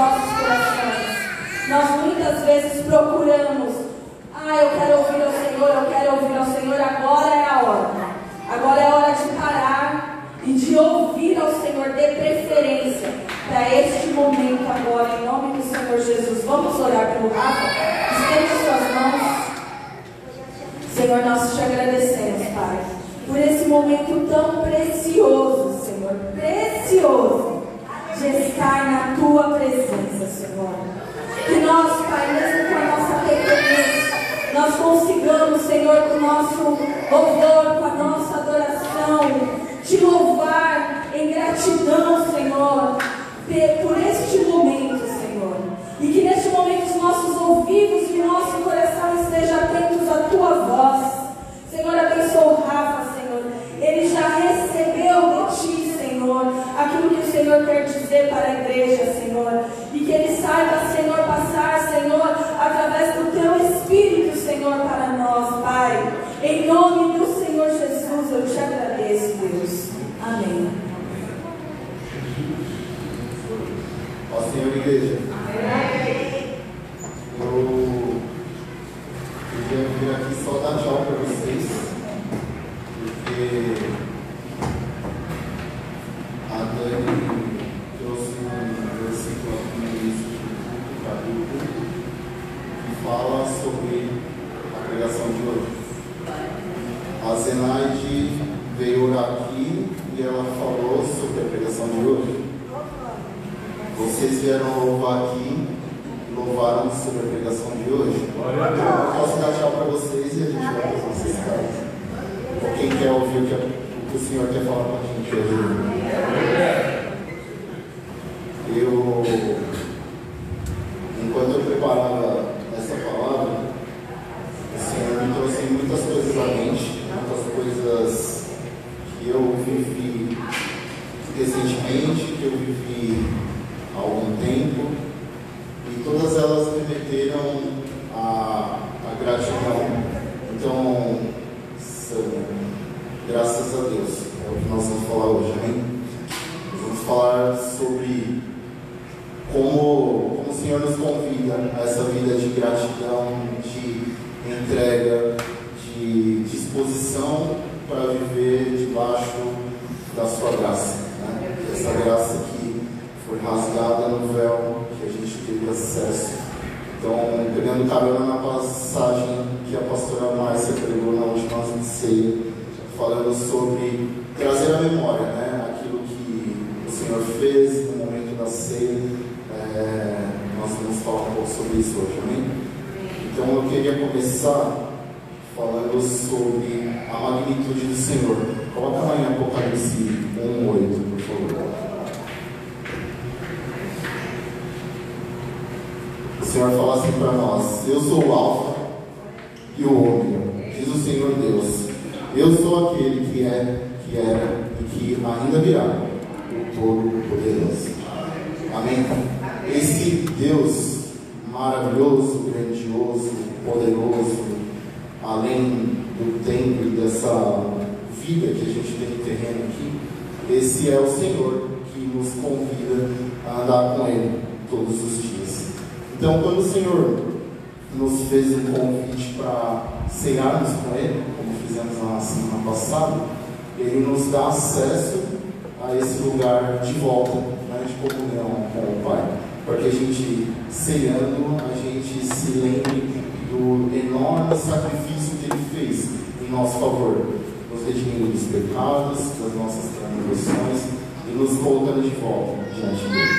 nossos corações. Nós muitas vezes procuramos, eu quero ouvir ao Senhor, eu quero ouvir ao Senhor, agora é a hora. Agora é a hora de parar e de ouvir ao Senhor, dê preferência para este momento agora, em nome do Senhor Jesus. Vamos orar pelo Rafa? Estende suas mãos. Senhor, nós te agradecemos, Pai, por esse momento tão precioso, Senhor, precioso, de estar na Tua presença, Senhor. Que nós, Pai, mesmo com a nossa pequenez, nós consigamos, Senhor, com o nosso louvor, com a nossa adoração, te louvar em gratidão, Senhor, por este momento, Senhor. E que neste momento os nossos ouvidos e o nosso coração estejam atentos à Tua voz. Senhor, abençoa o Rafa, Senhor. Ele já recebeu de Ti, Senhor, aquilo que o Senhor quer dizer para a igreja, Senhor. E que ele saiba, Senhor, passar, Senhor, através do Teu Espírito, Senhor, para nós, Pai. Em nome do Senhor Jesus, eu te agradeço, Deus. Amém. Ó Senhor, igreja. Eu queria vir aqui só dar tchau para vocês, porque a Dani trouxe um versículo aqui no início do capítulo que fala sobre a pregação de hoje. A Zenaide veio orar aqui e ela falou sobre a pregação de hoje. Vocês vieram louvar aqui e louvaram sobre a pregação de hoje. Eu posso dar tchau para vocês e a gente vai para as nossas casas. Ou quem quer ouvir o que o Senhor quer falar para a gente hoje? Enquanto eu preparava essa palavra, o Senhor me trouxe muitas coisas à mente, muitas coisas que eu vivi recentemente, que eu vivi há algum tempo, e todas elas me remeteram à gratidão. Então, graças a Deus, é o que nós vamos falar hoje, amém? Vamos falar sobre como o Senhor nos convida a essa vida de gratidão, de entrega, de disposição para viver debaixo da sua graça, né? Essa graça que foi rasgada no véu, que a gente teve acesso. Então, pegando carona na passagem que a pastora Márcia pregou na última ceia, falando sobre trazer à memória, né, aquilo que o Senhor fez no momento da ceia. Nós vamos falar um pouco sobre isso hoje, amém? Então eu queria começar falando sobre a magnitude do Senhor. Coloca lá em Apocalipse 1:8, por favor. O Senhor fala assim para nós: eu sou o Alfa e o Ômega, diz o Senhor Deus. Eu sou aquele que é, que era e que ainda virá, o Todo-Poderoso. Amém? Esse Deus maravilhoso, grandioso, poderoso, além do tempo e dessa vida que a gente tem no terreno aqui, esse é o Senhor que nos convida a andar com Ele todos os dias. Então, quando o Senhor nos fez um convite para cearmos com Ele, como fizemos na semana passada, Ele nos dá acesso a esse lugar de volta, né, de comunhão com o Pai, para que a gente, ceando, a gente se lembre do enorme sacrifício que Ele fez em nosso favor, nos redimindo dos pecados, das nossas transgressões e nos colocando de volta diante dele.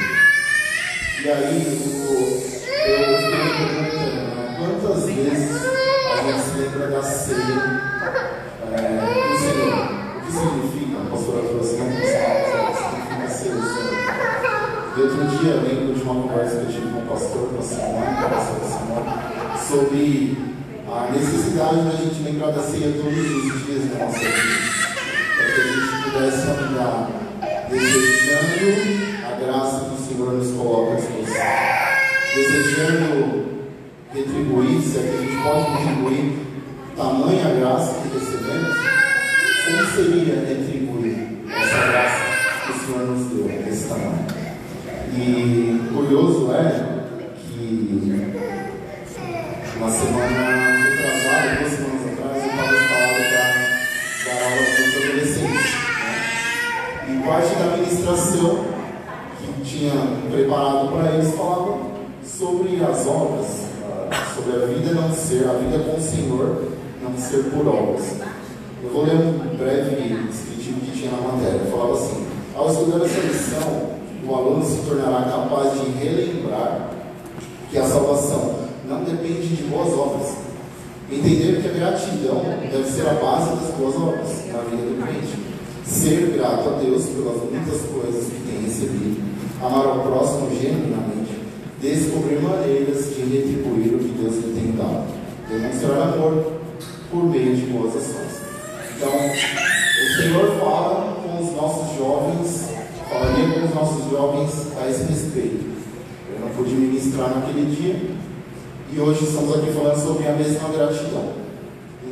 E aí, eu fiquei me perguntando, né, quantas vezes a gente se lembra da ceia do Senhor? O que significa? A pastora trouxe muito significa ser o Senhor. E outro dia eu lembro de uma conversa que eu tive com o pastor, com a Simone, sobre a necessidade da gente lembrar da ceia todos os dias da nossa vida, para que a gente pudesse andar desejando a graça que o Senhor nos coloca à disposição, desejando retribuir, se é que a gente pode retribuir tamanha graça que recebemos. Como seria retribuir essa graça que o Senhor nos deu nesse tamanho? E curioso curioso é que uma semana retrasada, 2 semanas atrás, eu estava instalado para dar aula para os adolescentes, né? E parte da ministração que tinha preparado para eles falava sobre as obras, sobre a vida não ser, a vida com o Senhor não ser por obras. Eu vou ler um breve descritivo que tinha na matéria. Falava assim: ao estudar essa lição, o aluno se tornará capaz de relembrar que a salvação não depende de boas obras. Entender que a gratidão deve ser a base das boas obras na vida do crente. Ser grato a Deus pelas muitas coisas que tem recebido. Amar ao próximo genuinamente. Descobrir maneiras de retribuir o que Deus lhe tem dado. Demonstrar amor por meio de boas ações. Então, o Senhor fala com os nossos jovens, falaria com os nossos jovens a esse respeito. Eu não pude ministrar naquele dia, e hoje estamos aqui falando sobre a mesma gratidão.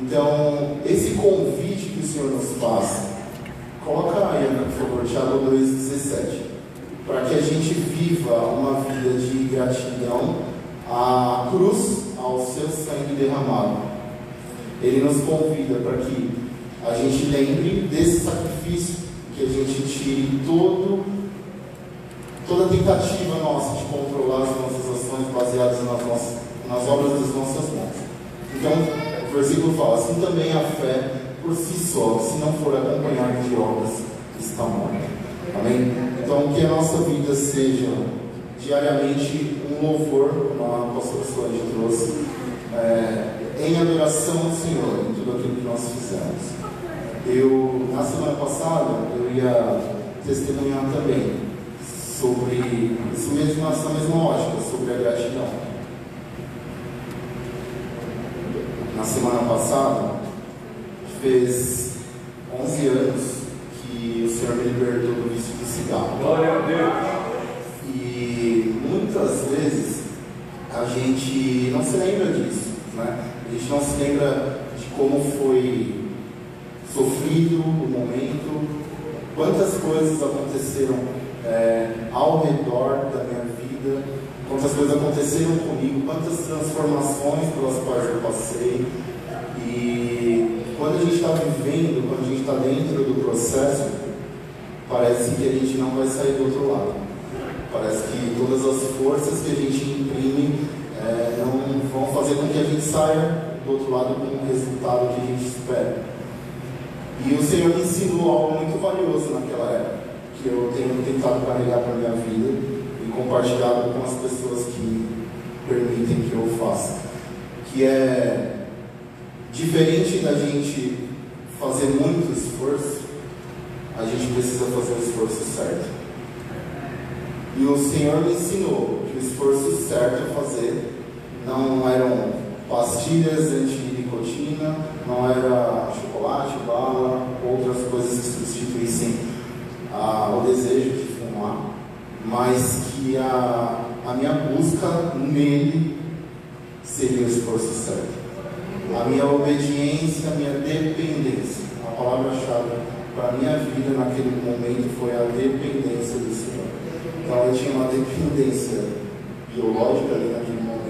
Então, esse convite que o Senhor nos faz, coloca aí, por favor, Tiago 2,17, para que a gente viva uma vida de gratidão à cruz, ao seu sangue derramado. Ele nos convida para que a gente lembre desse sacrifício, que a gente tire toda tentativa nossa de controlar as nossas ações baseadas nas obras das nossas mãos. Então, o versículo fala: assim também a fé por si só, se não for acompanhada de obras, está morta. Amém? Então, que a nossa vida seja diariamente um louvor, como a pastora Solange trouxe, em adoração ao Senhor, em tudo aquilo que nós fizemos. Na semana passada, eu ia testemunhar também sobre essa mesma ótica, sobre a gratidão. Na semana passada, fez 11 anos que o Senhor me libertou do vício do cigarro. Glória a Deus! E muitas vezes a gente não se lembra disso, né? A gente não se lembra de como foi sofrido o momento, quantas coisas aconteceram ao redor da minha vida, quantas coisas aconteceram comigo, quantas transformações pelas quais eu passei. E quando a gente está vivendo, quando a gente está dentro do processo, parece que a gente não vai sair do outro lado. Parece que todas as forças que a gente imprime não vão fazer com que a gente saia do outro lado com o resultado que a gente espera. E o Senhor me ensinou algo muito valioso naquela época, que eu tenho tentado carregar para a minha vida e compartilhado com as pessoas que permitem que eu faça. Que é diferente da gente fazer muito esforço, a gente precisa fazer o esforço certo. E o Senhor me ensinou que o esforço certo a fazer não eram pastilhas anti-nicotina, não era chocolate, bala, outras coisas que substituíssem o desejo de fumar, mas que a minha busca nele seria o esforço certo. A minha obediência, a minha dependência. A palavra-chave para a minha vida naquele momento foi a dependência do Senhor. Então eu tinha uma dependência biológica ali naquele momento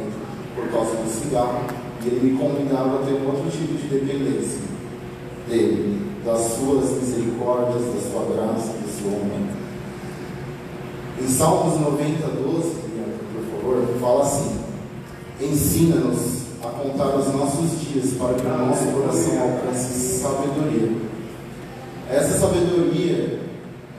por causa do cigarro, e ele me convidava a ter um outro tipo de dependência dele, das suas misericórdias, da sua graça, do seu amor. Em Salmos 90, 12, por favor, fala assim: ensina-nos a contar os nossos dias para que o nosso coração alcance sabedoria. Essa sabedoria,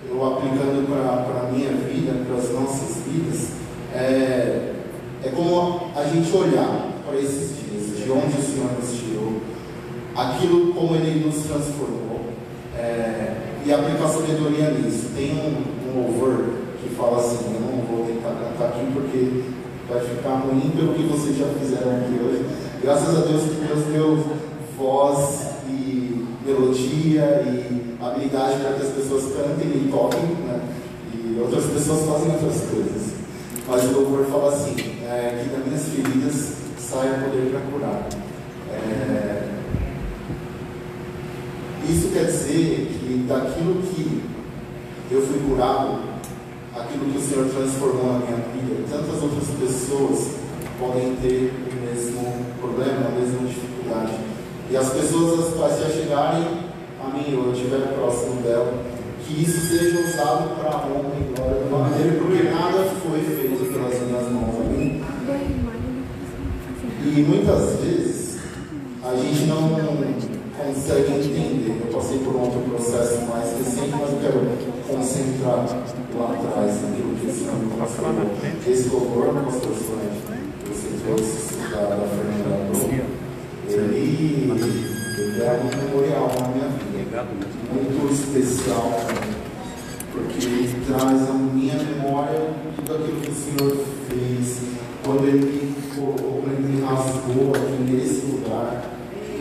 eu aplicando para a minha vida, para as nossas vidas, é como a gente olhar para esses dias, de onde o Senhor nos tirou, aquilo como Ele nos transformou, e aplicar sabedoria nisso. Tem um louvor que fala assim: eu não vou tentar cantar aqui porque vai ficar ruim pelo que vocês já fizeram aqui hoje. Graças a Deus que Deus deu voz e melodia e habilidade para que as pessoas cantem e toquem, né? E outras pessoas fazem outras coisas. Mas o louvor fala assim: que das minhas feridas saia poder para curar. Isso quer dizer que daquilo que eu fui curado, aquilo que o Senhor transformou na minha vida, tantas outras podem ter o mesmo problema, a mesma dificuldade. E as pessoas as quais já chegarem a mim, ou eu estiver próximo dela, que isso seja usado para a honra e glória do nome dele, porque nada foi feito pelas minhas mãos. Amém? E muitas vezes a gente não consegue entender. Eu passei por um outro processo mais recente, mas eu quero concentrar lá atrás naquilo que o Senhor me falou. Esse louvor, pastor Solange, que você trouxe da Fernanda Abreu, ele é um memorial na minha vida, muito especial para mim, porque ele traz a minha memória tudo aquilo que o Senhor fez quando ele me rasgou aqui nesse lugar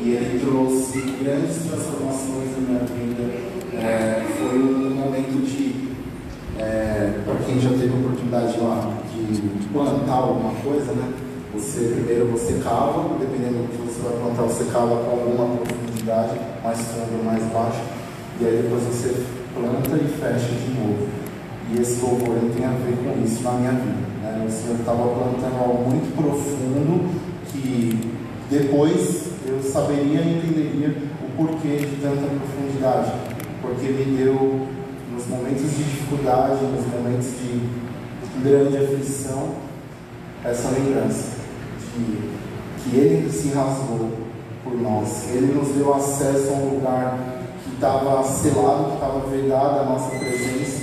e ele trouxe grandes transformações na minha vida. Foi um momento de, para quem já teve a oportunidade lá de plantar alguma coisa, né? Primeiro você cava, dependendo do que você vai plantar, você cava com alguma profundidade, mais fundo ou mais baixo, e aí depois você planta e fecha de novo. E esse louvor tem a ver com isso na minha vida, né? O Senhor estava plantando algo muito profundo que depois eu saberia e entenderia o porquê de tanta profundidade, porque me deu, nos momentos de dificuldade, nos momentos de grande aflição, essa lembrança que Ele se rasgou por nós. Ele nos deu acesso a um lugar que estava selado, que estava vedado a nossa presença,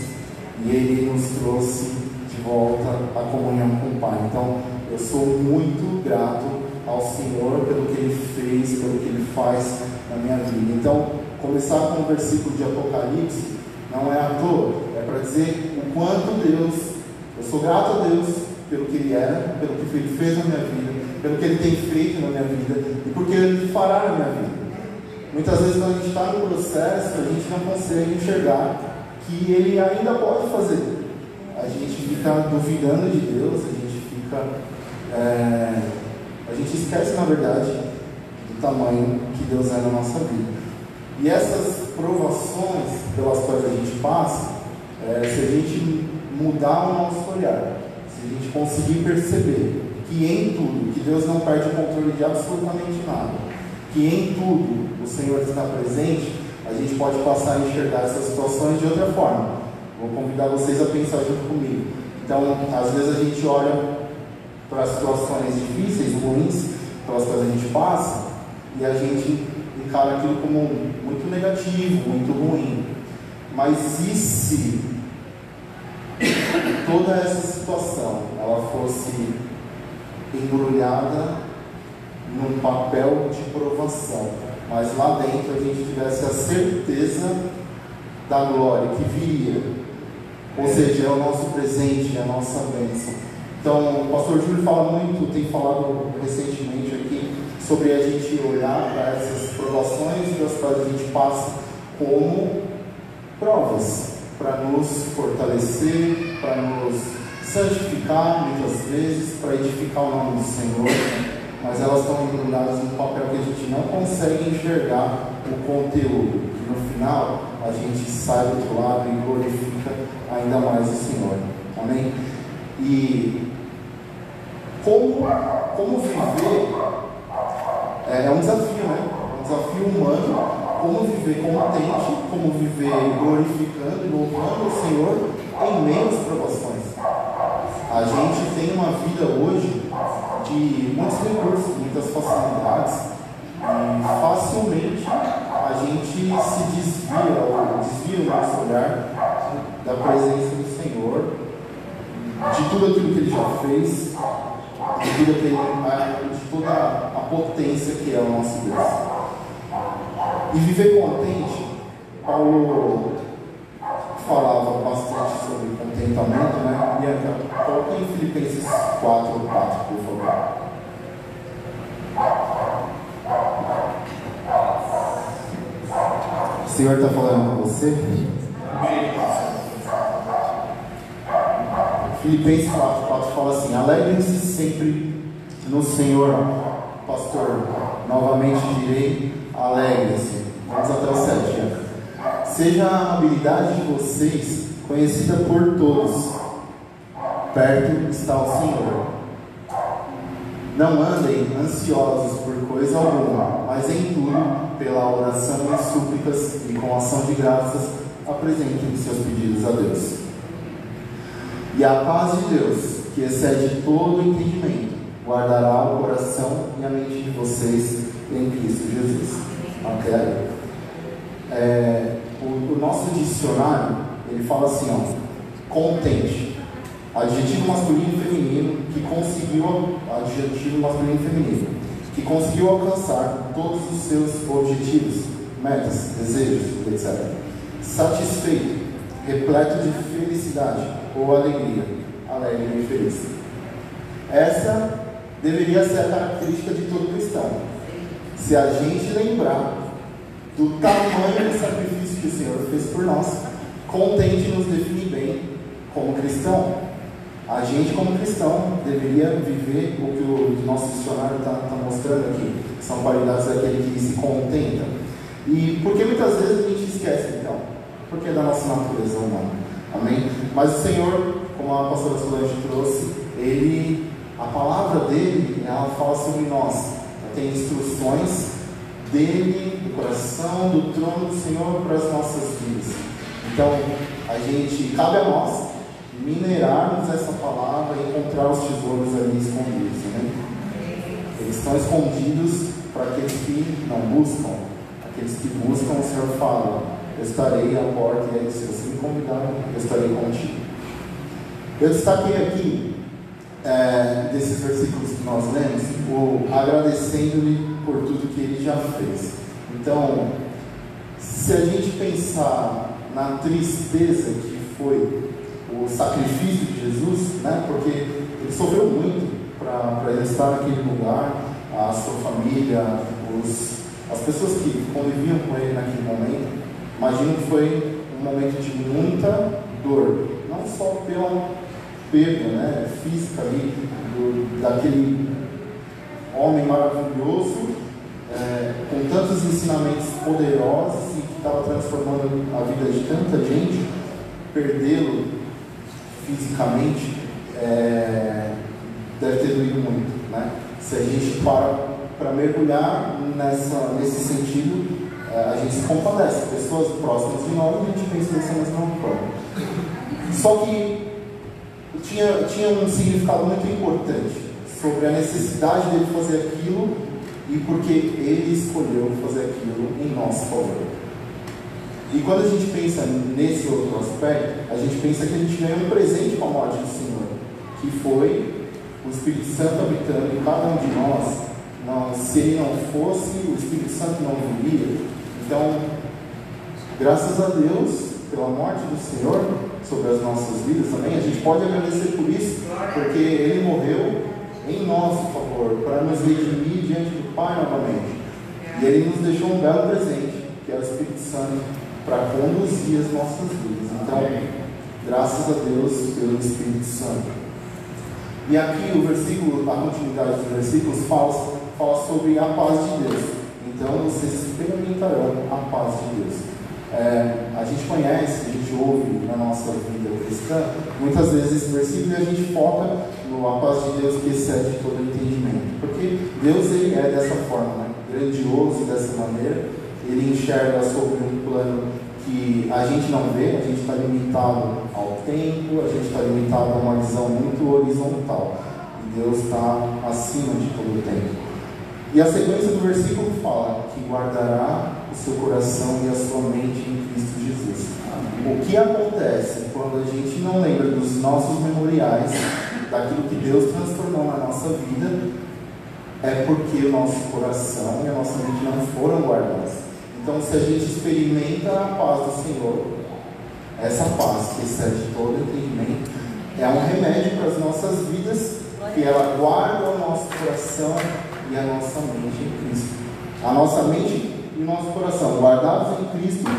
e Ele nos trouxe de volta a comunhão com o Pai. Então, eu sou muito grato ao Senhor pelo que Ele fez, pelo que Ele faz na minha vida. Então, começar com o versículo de Apocalipse não é à toa, é para dizer o quanto Deus, eu sou grato a Deus pelo que Ele era, pelo que Ele fez na minha vida, pelo que Ele tem feito na minha vida e porque Ele fará na minha vida. Muitas vezes quando a gente está no processo, a gente não consegue enxergar que Ele ainda pode fazer. A gente fica duvidando de Deus, a gente esquece, na verdade, do tamanho que Deus é na nossa vida. E essas provações pelas quais a gente passa, se a gente mudar o nosso olhar, se a gente conseguir perceber que em tudo, que Deus não perde o controle de absolutamente nada, que em tudo o Senhor está presente, a gente pode passar a enxergar essas situações de outra forma. Vou convidar vocês a pensar junto comigo. Então, às vezes a gente olha para situações difíceis, ruins, pelas quais a gente passa, e a gente encara aquilo como muito negativo, muito ruim. Mas e se toda essa situação ela fosse embrulhada num papel de provação, mas lá dentro a gente tivesse a certeza da glória que viria, ou seja, é o nosso presente, é a nossa bênção. Então, o pastor Júlio fala muito, tem falado recentemente aqui, sobre a gente olhar para essas provações das quais a gente passa como provas, para nos fortalecer, para nos santificar muitas vezes, para edificar o nome do Senhor, mas elas estão embrulhadas num papel que a gente não consegue enxergar o conteúdo, que no final a gente sai do outro lado e glorifica ainda mais o Senhor. Amém? E como viver é um desafio, né? É um desafio humano. Como viver contente, como viver glorificando e louvando o Senhor em meio às provações. A gente tem uma vida hoje de muitos recursos, muitas facilidades, e facilmente a gente se desvia o nosso olhar da presença do Senhor, de tudo aquilo que Ele já fez, de toda a potência que é o nosso Deus. E viver contente, Paulo falava bastante sobre contentamento, né? Bianca, coloca em Filipenses 4:4, por favor. O Senhor está falando com você? Filipenses 4:4 fala assim: alegrem-se sempre no Senhor. Pastor, novamente direi, alegrem-se. Vamos até o 7. Seja a amabilidade de vocês conhecida por todos. Perto está o Senhor. Não andem ansiosos por coisa alguma, mas em tudo, pela oração e súplicas e com ação de graças, apresentem seus pedidos a Deus. E a paz de Deus, que excede todo entendimento, guardará o coração e a mente de vocês em Cristo Jesus. Até o nosso dicionário, ele fala assim, contente, adjetivo masculino e feminino, adjetivo masculino e feminino, que conseguiu alcançar todos os seus objetivos, metas, desejos, etc. Satisfeito, repleto de felicidade ou alegria, alegre e feliz. Essa deveria ser a característica de todo cristão. Se a gente lembrar do tamanho do sacrifício que o Senhor fez por nós, contente nos define bem como cristão. A gente, como cristão, deveria viver o que o nosso dicionário está mostrando aqui. São qualidades daquele que se contenta. E por que muitas vezes a gente esquece, então? Porque é da nossa natureza humana. Amém? Mas o Senhor, como a pastora Solange trouxe, a palavra dele, ela fala sobre nós. Tem instruções dele, do coração, do trono do Senhor para as nossas vidas. Então, cabe a nós minerarmos essa palavra e encontrar os tesouros ali escondidos, né? Eles estão escondidos para aqueles que não buscam. Aqueles que buscam, o Senhor fala: eu estarei à porta, e aí, se você me convidar, eu estarei contigo. Eu destaquei aqui desses versículos que nós lemos, agradecendo-lhe por tudo que ele já fez. Então, se a gente pensar na tristeza que foi o sacrifício de Jesus, né? Porque ele sofreu muito para ele estar naquele lugar, a sua família, as pessoas que conviviam com ele naquele momento. Imagino que foi um momento de muita dor, não só pela perda, né, física ali, daquele homem maravilhoso, com tantos ensinamentos poderosos e que estava transformando a vida de tanta gente. Perdê-lo fisicamente deve ter doído muito, né? Se a gente para mergulhar nesse sentido, a gente se compadece. Pessoas próximas de nós, a gente pensa nessa mesma forma. Só que tinha um significado muito importante sobre a necessidade dele fazer aquilo e porque ele escolheu fazer aquilo em nosso favor. E quando a gente pensa nesse outro aspecto, a gente pensa que a gente ganhou um presente com a morte do Senhor, que foi o Espírito Santo habitando em cada um de nós. Se ele não fosse, o Espírito Santo não viria. Então, graças a Deus pela morte do Senhor sobre as nossas vidas também, a gente pode agradecer por isso, porque ele morreu em nosso favor, para nos redimir diante do Pai novamente. E ele nos deixou um belo presente, que é o Espírito Santo, para conduzir as nossas vidas. Então, graças a Deus pelo Espírito Santo. E aqui a continuidade dos versículos fala sobre a paz de Deus. Então, vocês experimentarão a paz de Deus. A gente conhece, a gente ouve na nossa vida cristã, muitas vezes esse versículo, e a gente foca a paz de Deus que excede todo entendimento. Porque Deus, ele é dessa forma, né? Grandioso dessa maneira. Ele enxerga sobre um plano que a gente não vê, a gente está limitado ao tempo, a gente está limitado a uma visão muito horizontal. E Deus está acima de todo o tempo. E a sequência do versículo fala que guardará o seu coração e a sua mente em Cristo Jesus. O que acontece quando a gente não lembra dos nossos memoriais, daquilo que Deus transformou na nossa vida, é porque o nosso coração e a nossa mente não foram guardados. Então, se a gente experimenta a paz do Senhor, essa paz que excede todo entendimento, é um remédio para as nossas vidas, que ela guarda o nosso coração e a nossa mente em Cristo. A nossa mente e o nosso coração, guardados em Cristo,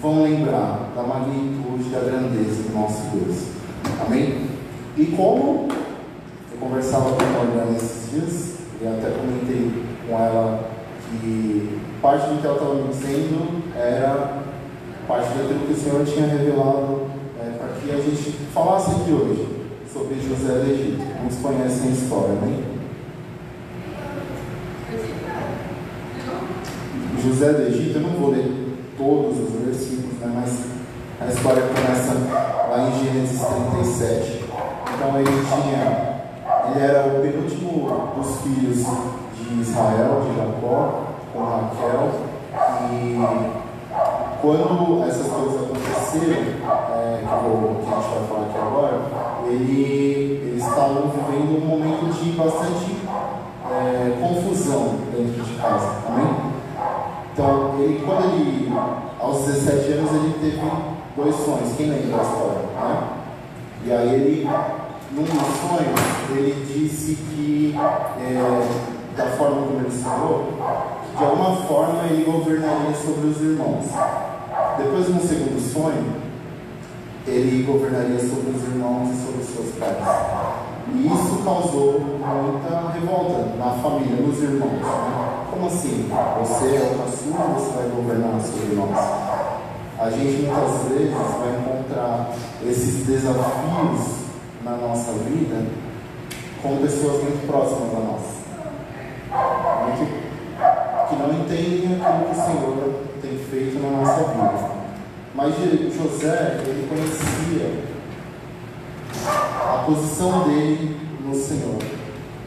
vão lembrar da magnitude, da grandeza do nosso Deus. Amém? E como eu conversava com a Morgana esses dias, e até comentei com ela que parte do que ela estava me dizendo era parte daquilo que o Senhor tinha revelado para que a gente falasse aqui hoje sobre José do Egito. Muitos conhecem a história, né? José do Egito, eu não vou ler todos os versículos, né, mas a história começa lá em Gênesis 37. Então ele era o penúltimo dos filhos de Israel, de Jacó, com Raquel, e quando essas coisas aconteceram, que a gente vai falar aqui agora, eles estavam vivendo um momento de bastante confusão dentro de casa, amém? Então, aos 17 anos, ele teve 2 sonhos. Quem lembra da história? Né? E aí, num dos sonhos, ele disse que, da forma como ele sonhou, que de alguma forma ele governaria sobre os irmãos. Depois, no segundo sonho, ele governaria sobre os irmãos e sobre os seus pais. E isso causou muita revolta na família, nos irmãos. Né? Como assim? Você é o caçula, você vai governar sobre nós? A gente muitas vezes vai encontrar esses desafios na nossa vida com pessoas muito próximas a nós, que não entendem aquilo que o Senhor tem feito na nossa vida. Mas José, ele conhecia a posição dele no Senhor,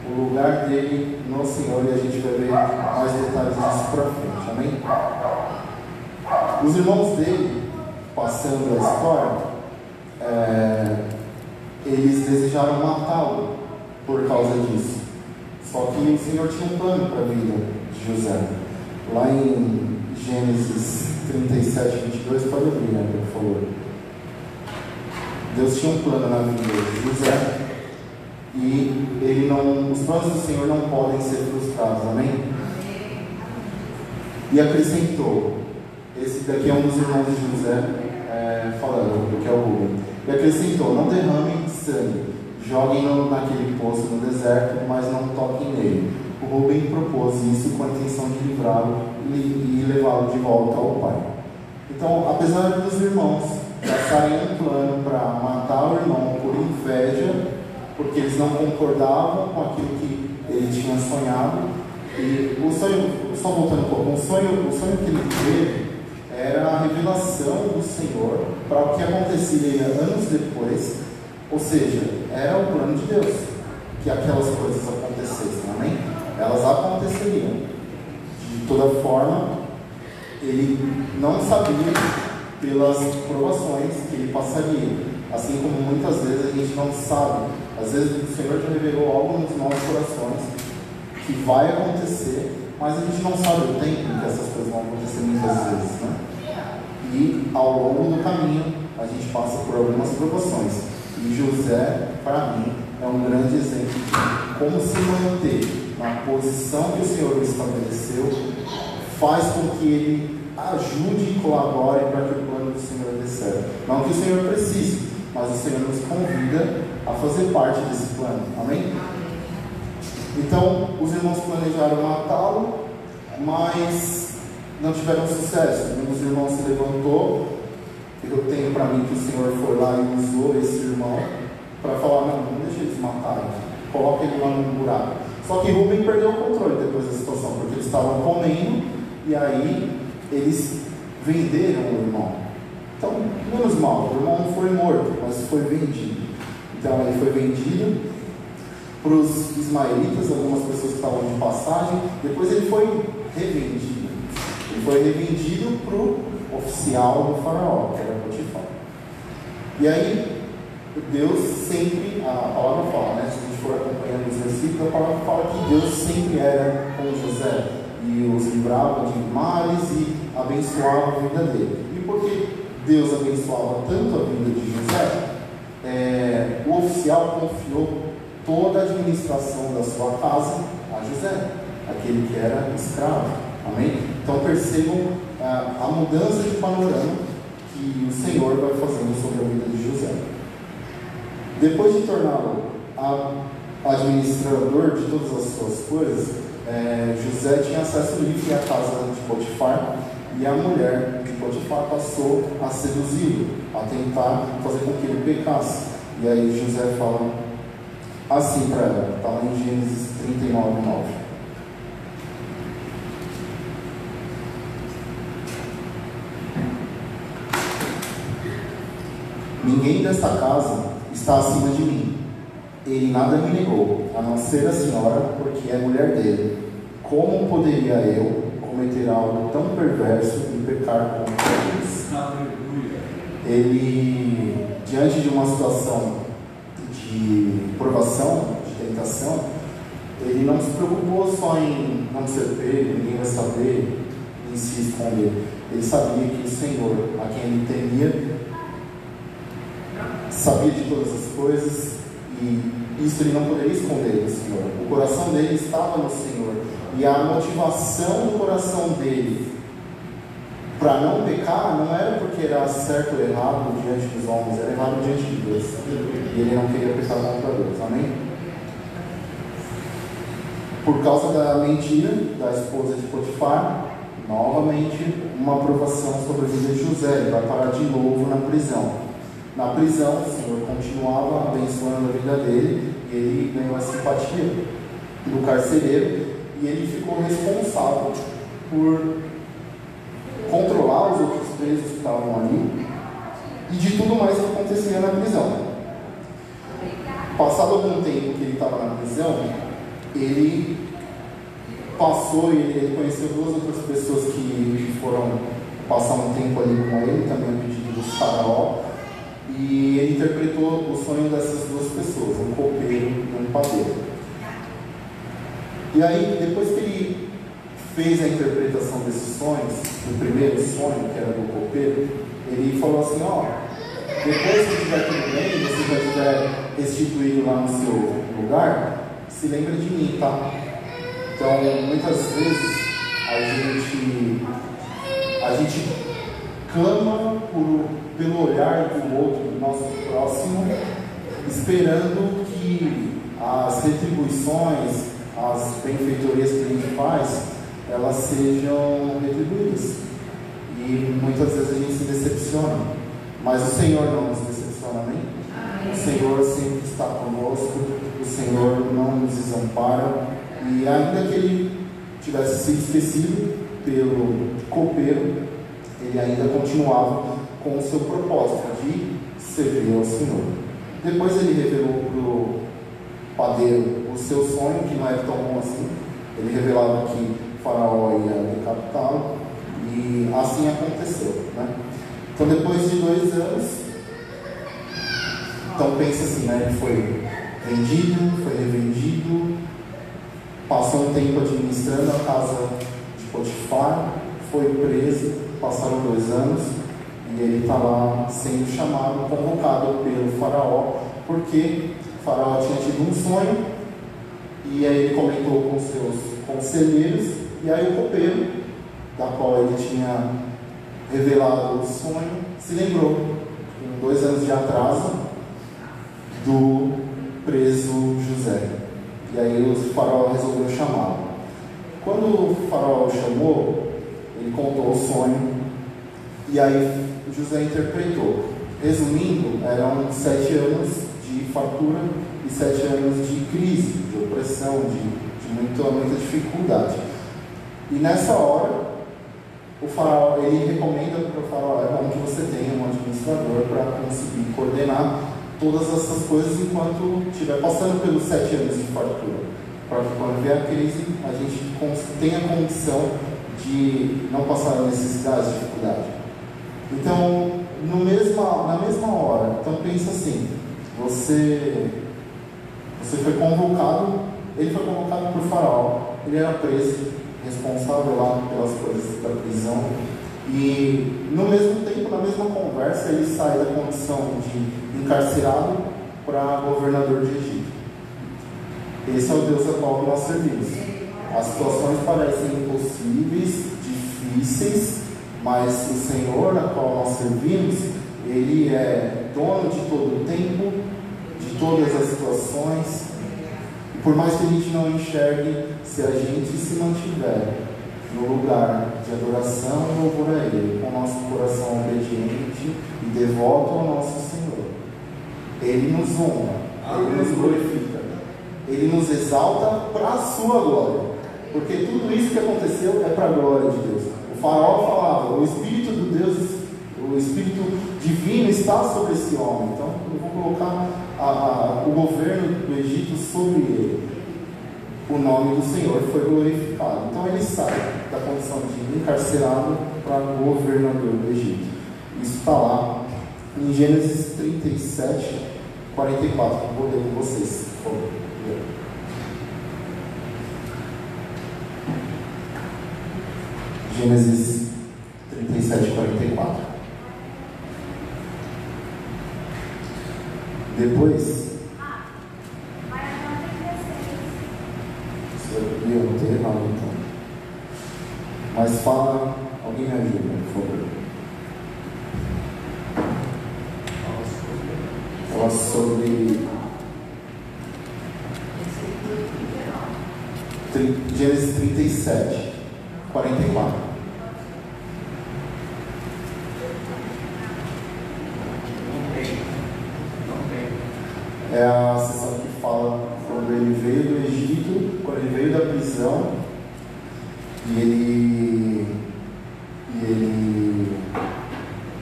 o lugar dele no Senhor, e a gente vai ver mais detalhes disso para frente, amém? Os irmãos dele, passando a história, eles desejaram matá-lo por causa disso. Só que o Senhor tinha um plano para a vida de José. Lá em Gênesis 37, 22, pode abrir, né, por favor. Deus tinha um plano na vida de José, e os planos do Senhor não podem ser frustrados, amém? E acrescentou, esse daqui é um dos irmãos de José, falando, que é o Rubem. E acrescentou: não derramem sangue, joguem-no naquele poço no deserto, mas não toquem nele. O Rubem propôs isso com a intenção de livrá-lo e levá-lo de volta ao pai. Então, apesar dos irmãos traçarem um plano para matar o irmão por inveja, porque eles não concordavam com aquilo que ele tinha sonhado, e o sonho, só voltando um pouco, o sonho que ele teve era a revelação do Senhor para o que aconteceria anos depois, ou seja, era o plano de Deus que aquelas coisas acontecessem, amém? Elas aconteceriam. De toda forma, ele não sabia pelas provações que ele passaria. Assim como muitas vezes a gente não sabe. Às vezes o Senhor já revelou algo nos nossos corações que vai acontecer, mas a gente não sabe o tempo em que essas coisas vão acontecer muitas vezes, né? E ao longo do caminho a gente passa por algumas provações. E José, para mim, é um grande exemplo de como se manter na posição que o Senhor o estabeleceu, faz com que ele ajude e colabore para que o plano do Senhor dê certo. Não que o Senhor precise, mas o Senhor nos convida a fazer parte desse plano, amém? Então, os irmãos planejaram matá-lo, mas não tiveram sucesso. Um dos irmãos se levantou. Eu tenho para mim que o Senhor foi lá e usou esse irmão para falar: não deixa eles matarem, coloca ele lá no buraco. Só que Rubem perdeu o controle depois da situação, porque eles estavam comendo, e aí eles venderam o irmão. Então, menos mal, o irmão não foi morto, mas foi vendido. Então ele foi vendido para os ismaelitas, algumas pessoas que estavam de passagem. Depois ele foi revendido. Ele foi revendido para o oficial do faraó, que era Potifar. E aí, Deus sempre, a palavra fala, né? Se a gente for acompanhando os versículos, a palavra fala que Deus sempre era com José e os livrava de males e abençoava a vida dele. E porque Deus abençoava tanto a vida de José, o oficial confiou toda a administração da sua casa a José, aquele que era escravo. Amém? Então percebam a mudança de panorama que o Senhor vai fazendo sobre a vida de José. Depois de torná-lo administrador de todas as suas coisas, José tinha acesso livre à casa de Potifar, e a mulher de Potifar passou a seduzi-lo, a tentar fazer com que ele pecasse. E aí José fala assim para ela, está lá em Gênesis 39:9. ninguém desta casa está acima de mim. Ele nada me negou, a não ser a senhora, porque é mulher dele. Como poderia eu cometer algo tão perverso e pecar contra Deus? Ele, diante de uma situação de provação, de tentação, ele não se preocupou só em não ser pego, ninguém vai saber, em se esconder. Ele sabia que o Senhor, a quem ele temia, sabia de todas as coisas, e isso ele não poderia esconder do Senhor. O coração dele estava no Senhor, e a motivação do coração dele para não pecar não era porque era certo ou errado diante dos homens, era errado diante de Deus, e ele não queria pecar contra Deus. Amém? Por causa da mentira da esposa de Potifar, novamente uma aprovação sobre a vida de José. Ele vai parar de novo na prisão. Na prisão, o Senhor continuava abençoando a vida dele, e ele ganhou a simpatia do carcereiro, e ele ficou responsável por controlar os outros presos que estavam ali e de tudo mais que acontecia na prisão. Passado algum tempo que ele estava na prisão, ele passou e ele conheceu duas outras pessoas que foram passar um tempo ali com ele, também a pedido do faraó, e ele interpretou o sonho dessas duas pessoas, um copeiro e um padeiro. E aí, depois que ele fez a interpretação desses sonhos, o primeiro sonho, que era do copeiro, ele falou assim: ó, depois que estiver tudo bem, você já estiver restituído lá no seu lugar, se lembra de mim, tá? Então, muitas vezes, a gente clama pelo olhar do outro, do nosso próximo, esperando que as retribuições, as benfeitorias que a gente faz, elas sejam retribuídas. E muitas vezes a gente se decepciona, mas o Senhor não nos decepciona, amém? O Senhor sempre está conosco, o Senhor não nos desampara, e ainda que ele tivesse sido esquecido pelo copeiro, ele ainda continuava com o seu propósito de servir ao Senhor. Depois ele revelou para o padeiro o seu sonho, que não era tão bom assim. Ele revelava que o faraó ia decapitá-lo, e assim aconteceu, né? Então, depois de 2 anos, então pensa assim, né? Ele foi vendido, foi revendido, passou um tempo administrando a casa de Potifar, foi preso, passaram 2 anos, e ele está lá sendo chamado, convocado pelo faraó, porque o faraó tinha tido um sonho, e aí ele comentou com seus conselheiros, e aí o copeiro, da qual ele tinha revelado o sonho, se lembrou, com 2 anos de atraso, do preso José. E aí o faraó resolveu chamá-lo. Quando o faraó o chamou, ele contou o sonho, e aí José interpretou. Resumindo, eram 7 anos de fartura e 7 anos de crise, de opressão, de muita dificuldade. E nessa hora, o faraó, ele recomenda para o faraó: é bom que você tenha um administrador para conseguir coordenar todas essas coisas enquanto estiver passando pelos 7 anos de fartura, para que quando vier a crise, a gente tenha condição de não passar necessidade, dificuldade. Então, na mesma hora, então pensa assim, você foi convocado, ele foi convocado por faraó, ele era preso, responsável lá pelas coisas da prisão, e no mesmo tempo, na mesma conversa, ele sai da condição de encarcerado para governador de Egito. Esse é o Deus a qual nós servimos. As situações parecem impossíveis, difíceis, mas o Senhor a qual nós servimos, Ele é dono de todo o tempo, de todas as situações. E por mais que a gente não enxergue, se a gente se mantiver no lugar de adoração e louvor a Ele, com o nosso coração obediente e devoto ao nosso Senhor, Ele nos honra, Ele nos glorifica, Ele nos exalta para a sua glória, porque tudo isso que aconteceu é para a glória de Deus. O faraó falava: o Espírito O Espírito Divino está sobre esse homem. Então, eu vou colocar o governo do Egito sobre ele. O nome do Senhor foi glorificado. Então, ele sai da condição de encarcerado para governador do Egito. Isso está lá em Gênesis 37, 44. Eu vou ler com vocês, por favor. Gênesis 37, 44. Depois, eu não tenho errado então. Mas fala, alguém me ajuda, por favor. Fala sobre Gênesis 37, 44. É a sessão que fala quando ele veio do Egito, quando ele veio da prisão, e ele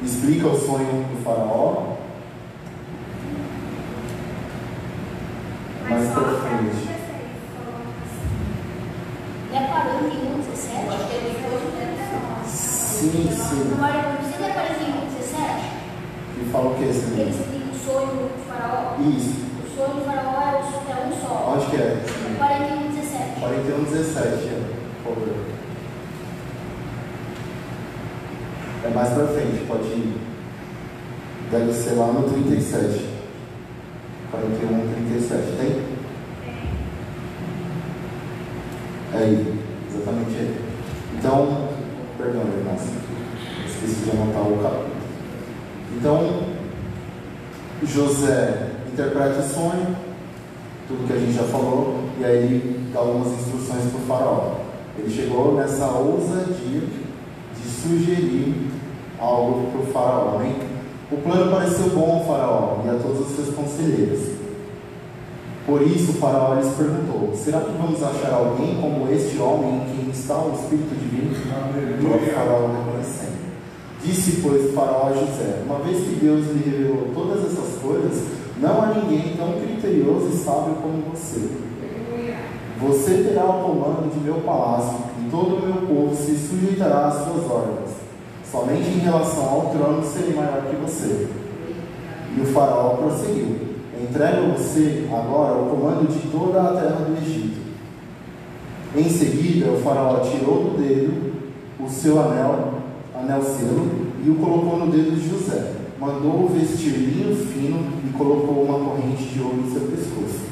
explica o sonho do faraó. Mais pra frente. Já parou em 17? Acho que ele foi de Sim, sim. Você já parou em 17? E fala o que é esse Ele livro? explica o sonho do faraó. Isso. O sonho do faraó é um só. Onde que é? 41, 17. 41, 17, por favor. É mais pra frente, pode ir. Deve ser lá no 37. 41, 37, tem? É aí, exatamente aí. Então, perdão, irmãos, esqueci de anotar o capítulo. Então, José interpreta o sonho, tudo que a gente já falou, e aí ele dá algumas instruções para o faraó. Ele chegou nessa ousadia de sugerir algo para o faraó, né? O plano pareceu bom ao faraó e a todos os seus conselheiros. Por isso o faraó lhes perguntou: será que vamos achar alguém como este homem em quem está o Espírito Divino? O faraó reconhecendo. Disse, pois, o faraó a José: uma vez que Deus lhe revelou todas essas coisas, não há ninguém tão criterioso e sábio como você. Você terá o comando de meu palácio e todo o meu povo se sujeitará às suas ordens. Somente em relação ao trono serei maior que você. E o faraó prosseguiu: entrego a você agora o comando de toda a terra do Egito. Em seguida, o faraó tirou do dedo o seu anel selo, e o colocou no dedo de José. Mandou-o vestir linho fino e colocou uma corrente de ouro em seu pescoço.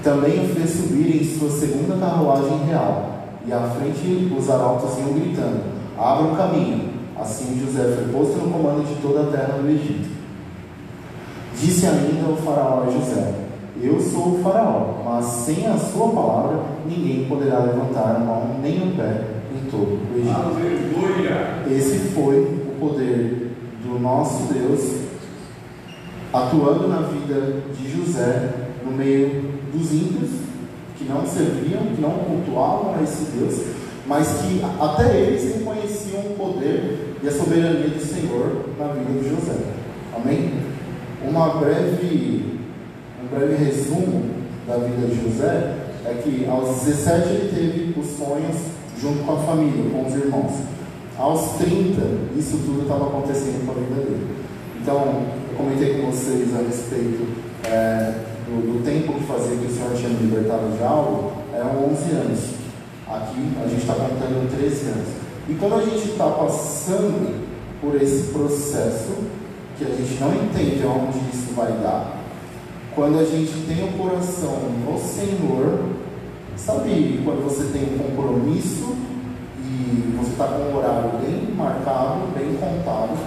Também o fez subir em sua segunda carruagem real, e à frente os arautos iam gritando: abra o caminho. Assim José foi posto no comando de toda a terra do Egito. Disse ainda o faraó a José: eu sou o faraó, mas sem a sua palavra ninguém poderá levantar a mão nem o pé em todo o Egito. Aleluia! Esse foi o poder do nosso Deus atuando na vida de José no meio dos ímpios que não serviam, que não cultuavam a esse Deus, mas que até eles reconheciam o poder e a soberania do Senhor na vida de José. Amém? Um breve resumo da vida de José é que aos 17 ele teve os sonhos junto com a família, com os irmãos. Aos 30, isso tudo estava acontecendo com a vida dele. Então, eu comentei com vocês a respeito do tempo que fazia que o Senhor tinha me libertado de algo, eram 11 anos. Aqui a gente está contando 13 anos. E quando a gente está passando por esse processo, que a gente não entende aonde isso vai dar, quando a gente tem o coração no Senhor, sabe quando você tem um compromisso e você está com um horário bem marcado, bem contado,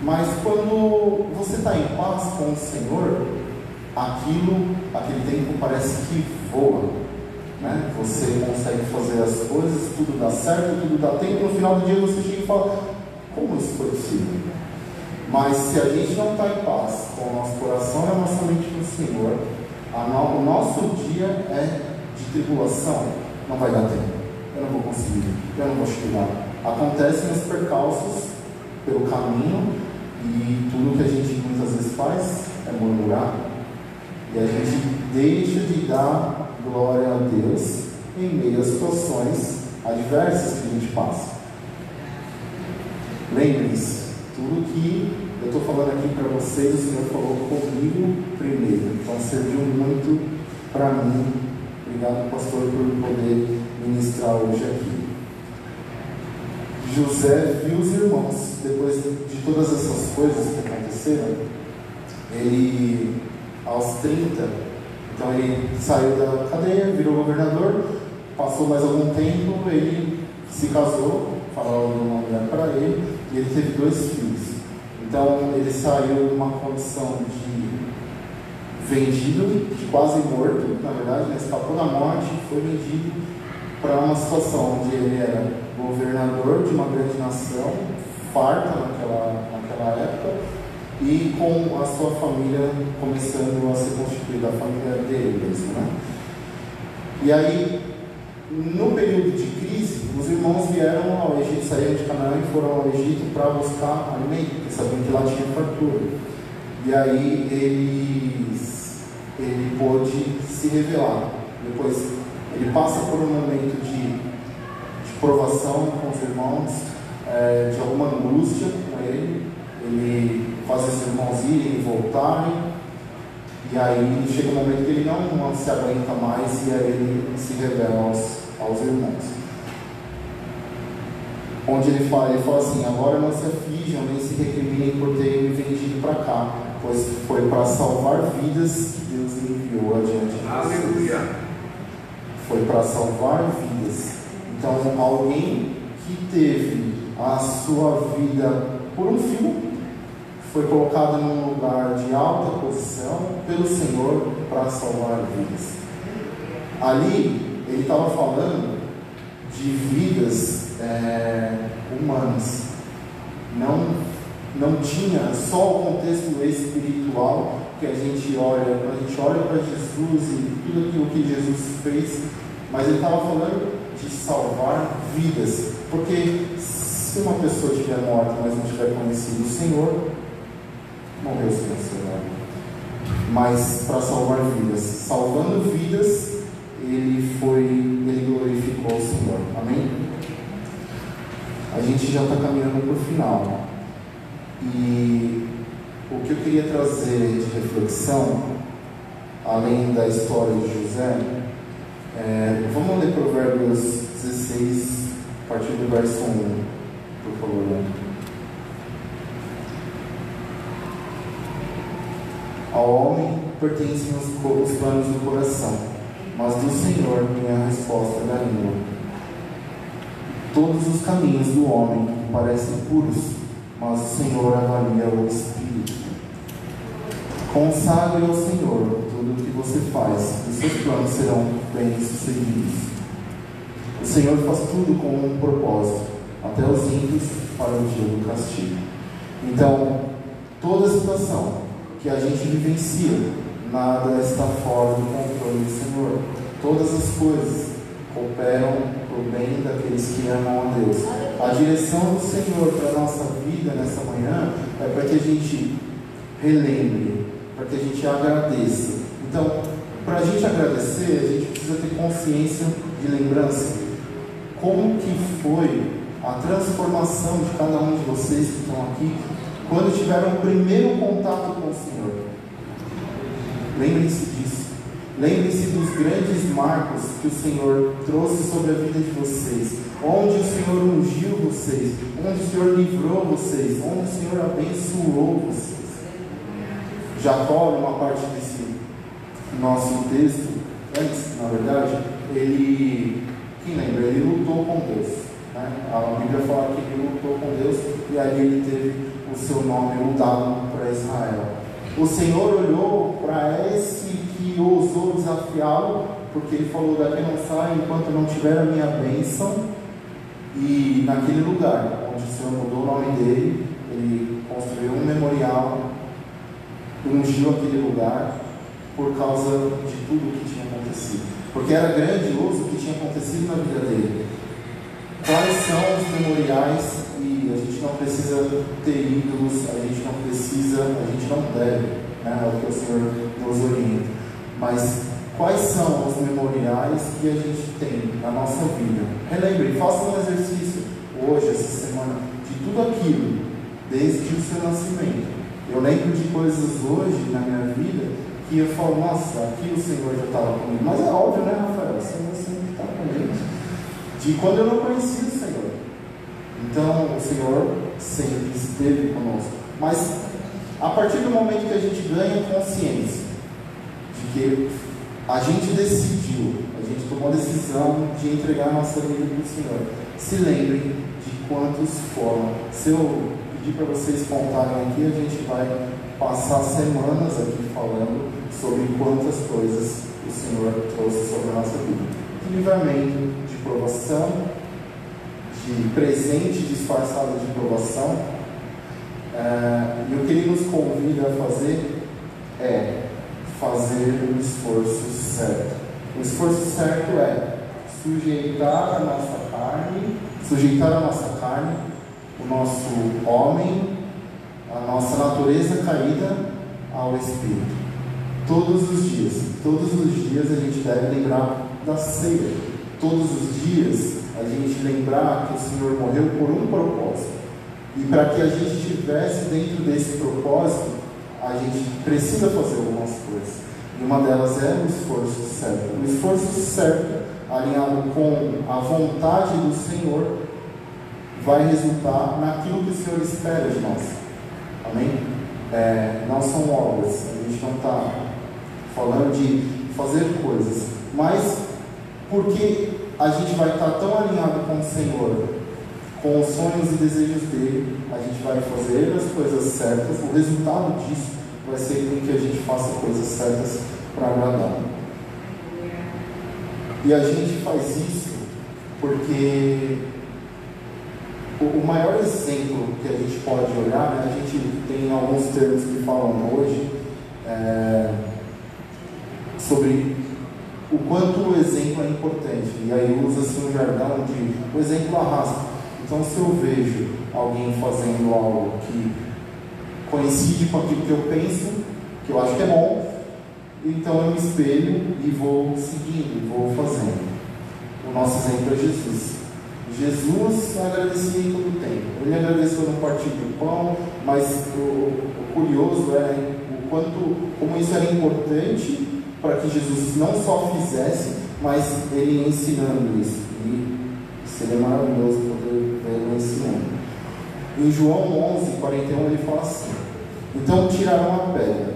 mas quando você está em paz com o Senhor, aquele tempo parece que voa, né? Você consegue fazer as coisas, tudo dá certo, tudo dá tempo, no final do dia você chega e fala: como isso foi possível? Mas se a gente não está em paz com o nosso coração e a nossa mente no Senhor, o nosso dia é de tribulação, não vai dar tempo, eu não vou conseguir, eu não vou chegar. Acontecem os percalços pelo caminho, e tudo que a gente muitas vezes faz é murmurar, e a gente deixa de dar glória a Deus em meio às situações adversas que a gente passa. Lembre-se, tudo que eu estou falando aqui para vocês, o Senhor falou comigo primeiro, então serviu muito para mim. Obrigado, pastor, por poder ministrar hoje aqui. José viu os irmãos, depois de todas essas coisas que aconteceram, ele, aos 30, então ele saiu da cadeia, virou governador, passou mais algum tempo, ele se casou, falou uma mulher para ele, e ele teve 2 filhos. Então ele saiu de uma condição de vendido, de quase morto, na verdade, escapou da morte, foi vendido para uma situação onde ele era governador de uma grande nação, farta naquela época, e com a sua família começando a ser constituída, a família dele mesmo, né? E aí, no período de crise, os irmãos vieram ao Egito, saíram de Canaã e foram ao Egito para buscar alimento, porque sabiam que lá tinha fartura. E aí ele pôde se revelar. Depois ele passa por um momento de provação com os irmãos, de alguma angústia com ele faz os irmãos irem e voltarem, e aí chega um momento que ele não se aguenta mais, e aí ele se revela aos irmãos, onde ele fala assim: agora não se aflijam nem se recriminem por terem me vendido para cá, pois foi para salvar vidas que Deus enviou adiante de vocês. Aleluia! Foi para salvar vidas. Então, alguém que teve a sua vida por um fio foi colocado num lugar de alta posição pelo Senhor para salvar vidas. Ali, ele estava falando de vidas humanas. Não tinha só o contexto espiritual que a gente olha, quando a gente olha para Jesus e tudo aquilo que Jesus fez, mas ele estava falando de salvar vidas, porque se uma pessoa estiver morta, mas não tiver conhecido o Senhor, morreu sem o Senhor. Mas para salvar vidas, salvando vidas, ele glorificou o Senhor. Amém? A gente já está caminhando para o final, e o que eu queria trazer de reflexão, além da história de José, vamos ler Provérbios 16, a partir do verso 1, por favor. Ao homem pertencem os planos do coração, mas do Senhor vem a resposta da língua. Todos os caminhos do homem parecem puros, mas o Senhor avalia o espírito. Consagre ao Senhor tudo o que você faz, e seus planos serão bem-sucedidos. O Senhor faz tudo com um propósito, até os ímpios para o dia do castigo. Então, toda situação que a gente vivencia, nada está fora do controle do Senhor. Todas as coisas cooperam para o bem daqueles que amam a Deus. A direção do Senhor para a nossa vida nessa manhã é para que a gente relembre, para que a gente agradeça. Então, para a gente agradecer, a gente precisa ter consciência de lembrança. Como que foi a transformação de cada um de vocês que estão aqui, quando tiveram o primeiro contato com o Senhor? Lembrem-se disso. Lembrem-se dos grandes marcos que o Senhor trouxe sobre a vida de vocês, onde o Senhor ungiu vocês, onde o Senhor livrou vocês, onde o Senhor abençoou vocês. Jacó, numa parte desse nosso texto, antes, na verdade, quem lembra? Ele lutou com Deus, né? A Bíblia fala que ele lutou com Deus, e aí ele teve o seu nome mudado para Israel. O Senhor olhou para esse que ousou desafiá-lo, porque ele falou: daqui não sai enquanto não tiver a minha bênção. E naquele lugar onde o Senhor mudou o nome dele, ele construiu um memorial, ungiu aquele lugar por causa de tudo o que tinha acontecido, porque era grandioso o que tinha acontecido na vida dele. Quais são os memoriais e que a gente não precisa ter ídolos, a gente não deve, né? É o que o Senhor nos orienta. Mas quais são os memoriais que a gente tem na nossa vida? Relembre, faça um exercício hoje, essa semana, de tudo aquilo, desde o seu nascimento. Eu lembro de coisas hoje na minha vida que eu falo, nossa, aqui o Senhor já estava comigo. Mas é óbvio, né, Rafael? O Senhor sempre está com a gente. De quando eu não conhecia o Senhor. Então, o Senhor sempre esteve conosco. Mas, a partir do momento que a gente ganha consciência de que a gente decidiu, a gente tomou a decisão de entregar a nossa vida para o Senhor, se lembrem de quantos foram. Se eu pedir para vocês contarem aqui, a gente vai passar semanas aqui falando sobre quantas coisas o Senhor trouxe sobre a nossa vida. De livramento, de provação, de presente disfarçado de provação. E o que Ele nos convida a fazer é fazer o esforço certo. O esforço certo é sujeitar a nossa carne, o nosso homem, a nossa natureza caída ao Espírito. Todos os dias a gente deve lembrar da ceia. Todos os dias a gente lembrar que o Senhor morreu por um propósito. E para que a gente estivesse dentro desse propósito, a gente precisa fazer algumas coisas. E uma delas é o esforço certo. O esforço certo, alinhado com a vontade do Senhor, vai resultar naquilo que o Senhor espera de nós. Amém? Não são obras. A gente não está falando de fazer coisas. Mas porque a gente vai estar tão alinhado com o Senhor, com os sonhos e desejos dele, a gente vai fazer as coisas certas. O resultado disso vai ser com que a gente faça coisas certas para agradar. E a gente faz isso porque o maior exemplo que a gente pode olhar, né, a gente tem alguns termos que falam hoje sobre o quanto o exemplo é importante. E aí usa-se um jargão de o exemplo arrasta. Então, se eu vejo alguém fazendo algo que coincide com aquilo que eu penso, que eu acho que é bom, então eu me espelho e vou seguindo, vou fazendo. O nosso exemplo é Jesus. Jesus agradecia em todo o tempo. Ele agradeceu no partir do pão, mas o curioso é como isso era importante para que Jesus não só fizesse, mas ele ensinando isso. E seria maravilhoso poder vê-lo ensinando. Em João 11:41 ele fala assim: então tiraram a pedra.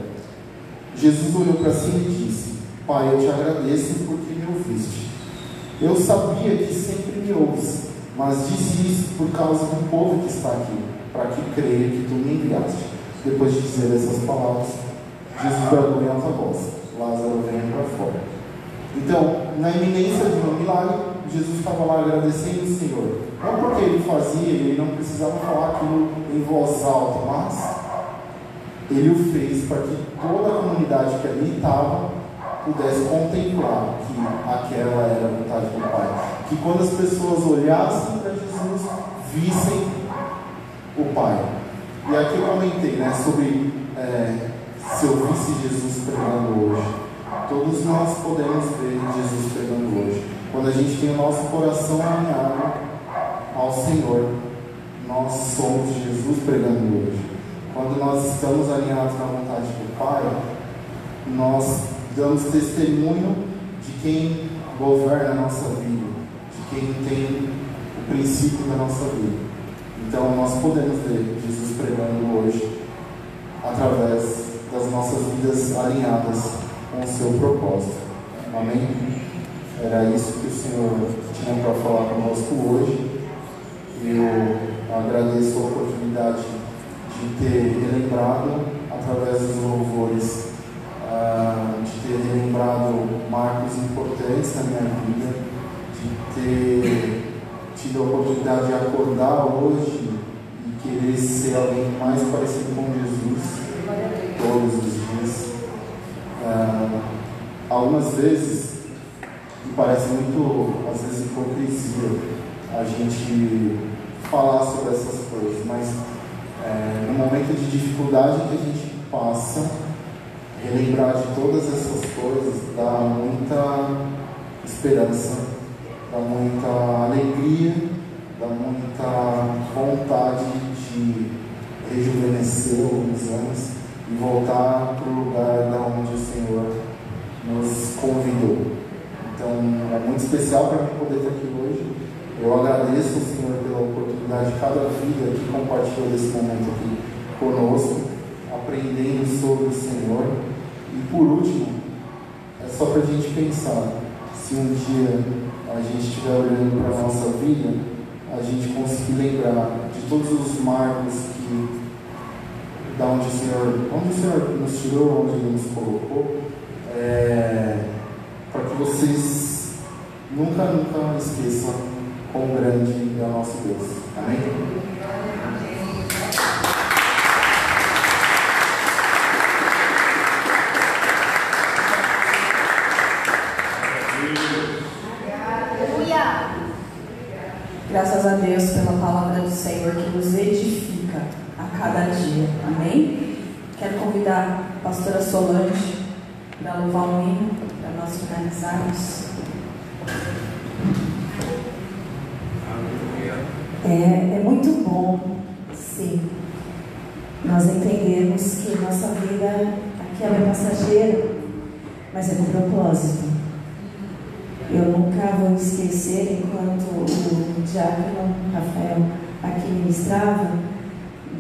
Jesus olhou para si e disse: Pai, eu te agradeço porque me ouviste. Eu sabia que sempre me ouves, mas disse isso por causa do povo que está aqui, para que creia que tu me enviaste. Depois de dizer essas palavras, Jesus bradou em alta voz: Lázaro, venha para fora. Então, na iminência de um milagre, Jesus estava lá agradecendo o Senhor. Não porque ele fazia, ele não precisava falar aquilo em voz alta, mas ele o fez para que toda a comunidade que ali estava pudesse contemplar que aquela era a vontade do Pai. Que quando as pessoas olhassem para Jesus, vissem o Pai. E aqui eu comentei, né, sobre se eu visse Jesus pregando hoje. Todos nós podemos ver Jesus pregando hoje. Quando a gente tem o nosso coração alinhado ao Senhor, nós somos Jesus pregando hoje. Quando nós estamos alinhados na vontade do Pai, nós damos testemunho de quem governa a nossa vida, de quem tem o princípio da nossa vida. Então nós podemos ver Jesus pregando hoje através das nossas vidas alinhadas com o seu propósito. Amém? Era isso que o Senhor tinha para falar conosco hoje. Eu agradeço a oportunidade de ter relembrado através dos louvores, de ter relembrado marcos importantes na minha vida, de ter tido a oportunidade de acordar hoje e querer ser alguém mais parecido com Jesus todos os dias. Algumas vezes, e parece muito, às vezes, hipocrisia, a gente falar sobre essas coisas, mas no momento de dificuldade que a gente passa, relembrar de todas essas coisas dá muita esperança, dá muita alegria, dá muita vontade de rejuvenescer alguns anos e voltar para o lugar da onde o Senhor nos convidou. Então é muito especial para mim poder estar aqui hoje. Eu agradeço ao Senhor pela oportunidade de cada vida que compartilhou desse momento aqui conosco, aprendendo sobre o Senhor. E por último, é só para a gente pensar, se um dia a gente estiver olhando para a nossa vida, a gente conseguir lembrar de todos os marcos que da onde o Senhor nos tirou, onde Ele nos colocou, para que vocês nunca esqueçam quão grande é o nosso Deus. Amém? Graças a Deus pela palavra do Senhor que nos edifica a cada dia. Amém? Quero convidar a pastora Solange para louvar um hino, para nós finalizarmos. É muito bom, sim, nós entendemos que nossa vida aqui é passageira, mas é com propósito. Eu nunca vou esquecer, enquanto o diácono Rafael aqui ministrava,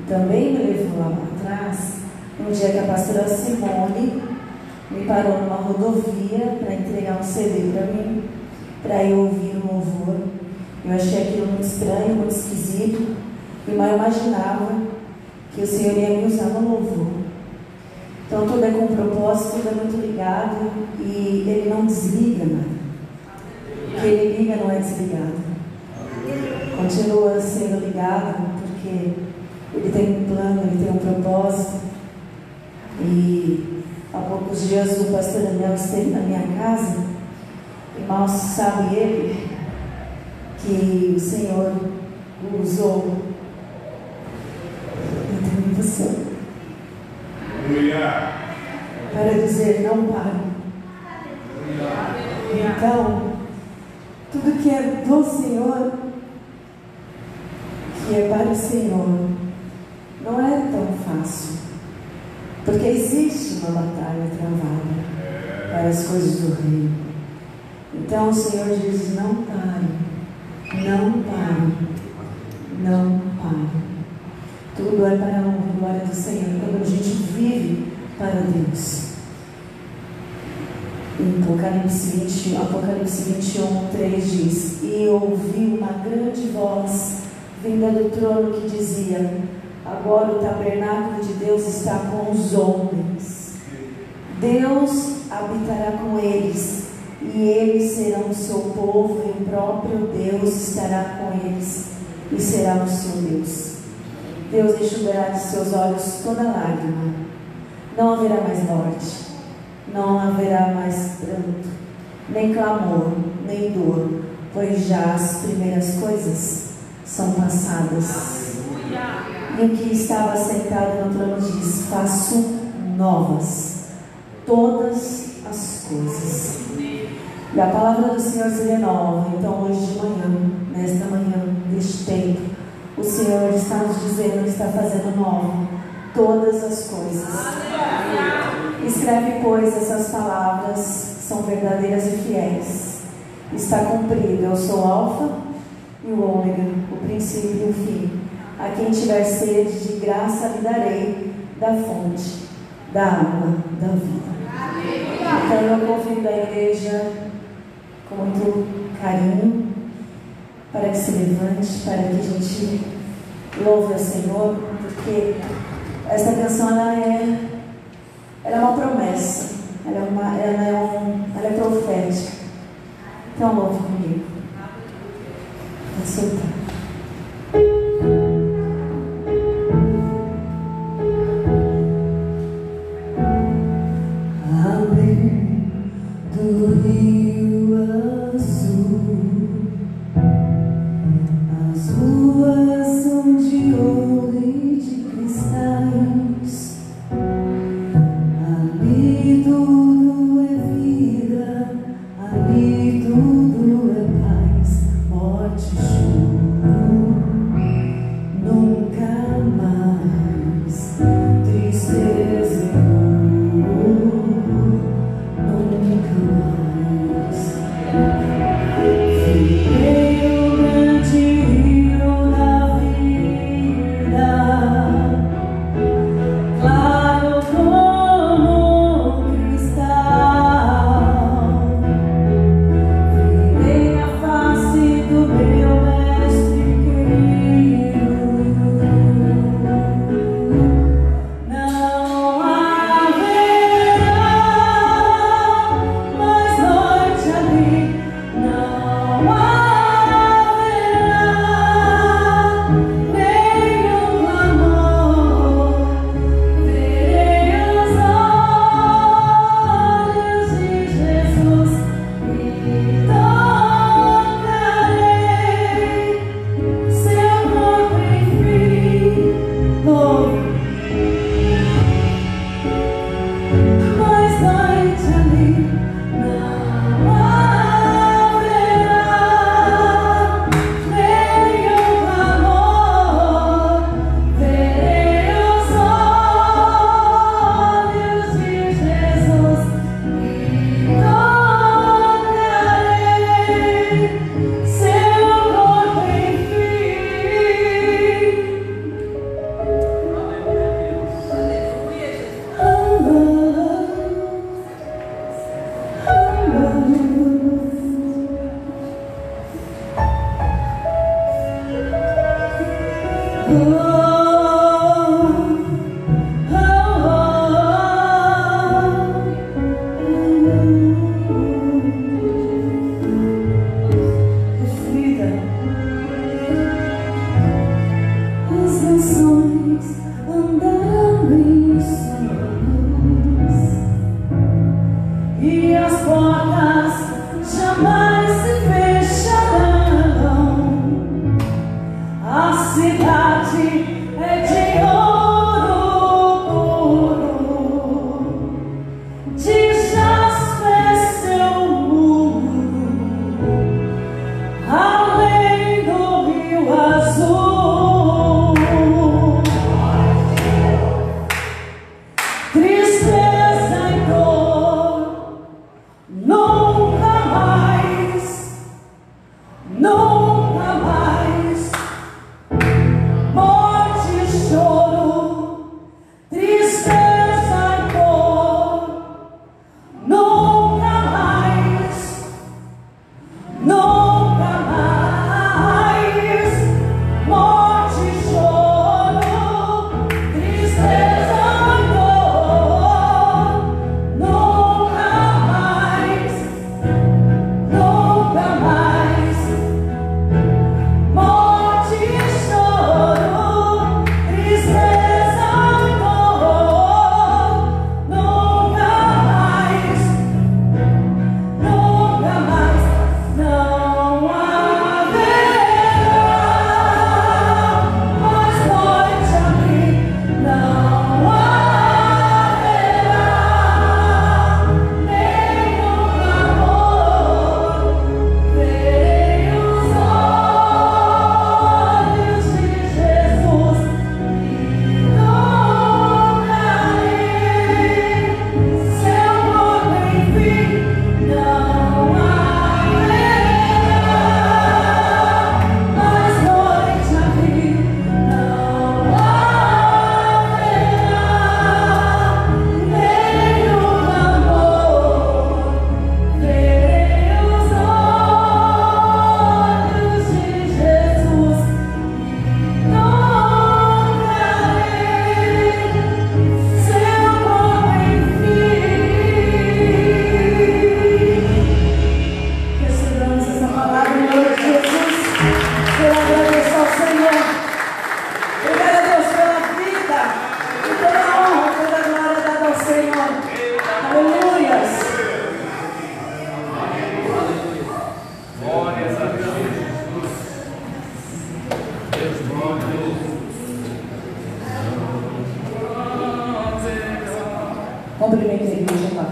também me levou lá atrás, um dia que a pastora Simone me parou numa rodovia para entregar um CD para mim, para eu ouvir um louvor. Eu achei aquilo muito estranho, muito esquisito, e mal imaginava que o Senhor ia me usar no louvor. Então tudo é com propósito, tudo é muito ligado, e Ele não desliga nada. O que Ele liga não é desligado. Continua sendo ligado, porque Ele tem um plano, Ele tem um propósito. E há poucos dias o pastor Daniel esteve na minha casa, e mal sabe ele que o Senhor o usou entre você para dizer: não pare. Então, tudo que é do Senhor, que é para o Senhor, não é tão fácil, porque existe uma batalha travada para as coisas do reino. Então o Senhor diz: não pare. Não pare, não pare. Tudo é para a honra e glória do Senhor, quando a gente vive para Deus. Em Apocalipse 21, 3 diz: e ouvi uma grande voz vinda do trono que dizia: agora o tabernáculo de Deus está com os homens. Deus habitará com eles, e eles serão o seu povo, e o próprio Deus estará com eles, e será o seu Deus. Deus enxugará de seus olhos toda lágrima. Não haverá mais morte, não haverá mais pranto, nem clamor, nem dor, pois já as primeiras coisas são passadas. E o que estava sentado no trono diz: faço novas todas as coisas. E a palavra do Senhor se renova. Então hoje de manhã, nesta manhã, neste tempo, o Senhor está nos dizendo que está fazendo novo todas as coisas. Escreve, pois, essas palavras são verdadeiras e fiéis. Está cumprido: eu sou o Alfa e o Ômega, o princípio e o fim. A quem tiver sede, de graça lhe darei da fonte da água da vida. Então eu convido a igreja com muito carinho para que se levante, para que a gente louve ao Senhor, porque essa canção ela é uma promessa, ela é profética. Então louve comigo. Aceita. Do Rio Azul, as ruas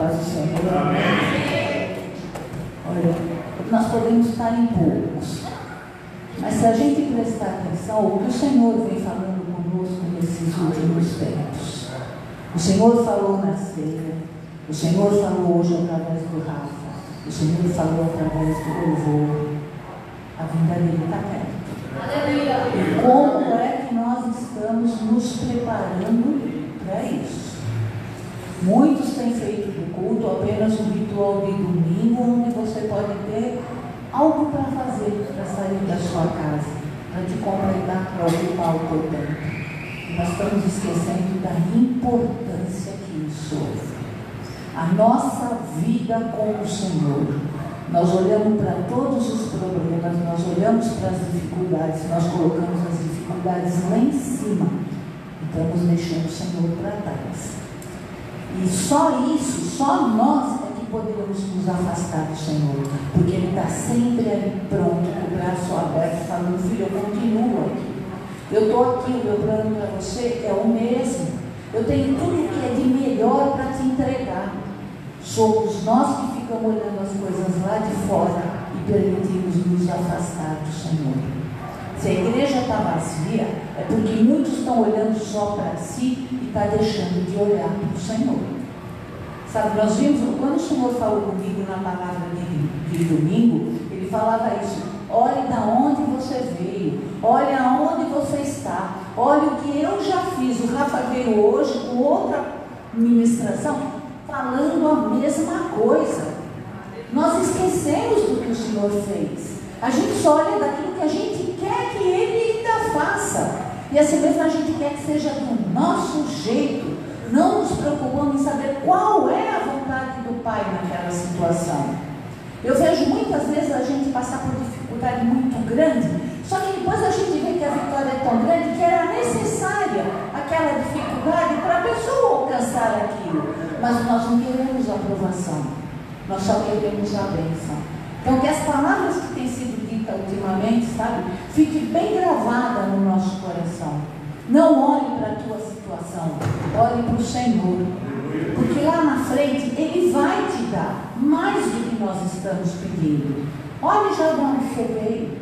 paz do Senhor. Amém. Olha, nós podemos estar em poucos, mas se a gente prestar atenção, o que o Senhor vem falando conosco nesses últimos tempos. O Senhor falou na ceia, o Senhor falou hoje através do Rafa, o Senhor falou através do louvor. A vinda dele está perto. E como é que nós estamos nos preparando para isso? Muitos têm feito do culto apenas um ritual de domingo, onde você pode ter algo para fazer, para sair da sua casa, para te completar, para ocupar o teu tempo. E nós estamos esquecendo da importância que isso é. A nossa vida com o Senhor. Nós olhamos para todos os problemas, nós olhamos para as dificuldades, nós colocamos as dificuldades lá em cima e estamos deixando o Senhor para trás. E só isso, só nós é que poderemos nos afastar do Senhor, porque Ele está sempre ali pronto, com o braço aberto, falando: filho, eu continuo aqui. Eu estou aqui, o meu plano para você é o mesmo. Eu tenho tudo que é de melhor para te entregar. Somos nós que ficamos olhando as coisas lá de fora e permitimos nos afastar do Senhor. Se a igreja está vazia, é porque muitos estão olhando só para si e está deixando de olhar para o Senhor. Sabe, nós vimos, quando o Senhor falou comigo na palavra de domingo, Ele falava isso: olhe da onde você veio, olhe aonde você está, olhe o que eu já fiz. O Rafa veio hoje com outra ministração, falando a mesma coisa. Nós esquecemos do que o Senhor fez. A gente só olha daquilo que a gente quer que Ele ainda faça. E assim mesmo a gente quer que seja do nosso jeito. Não nos preocupamos em saber qual é a vontade do Pai naquela situação. Eu vejo muitas vezes a gente passar por dificuldade muito grande, só que depois a gente vê que a vitória é tão grande que era necessária aquela dificuldade para a pessoa alcançar aquilo. Mas nós não queremos a aprovação, nós só queremos a bênção. Então que as palavras que têm sido ditas ultimamente, sabe, fique bem gravada no nosso coração. Não olhe para a tua situação, olhe para o Senhor, porque lá na frente Ele vai te dar mais do que nós estamos pedindo. Olhe já de onde você veio,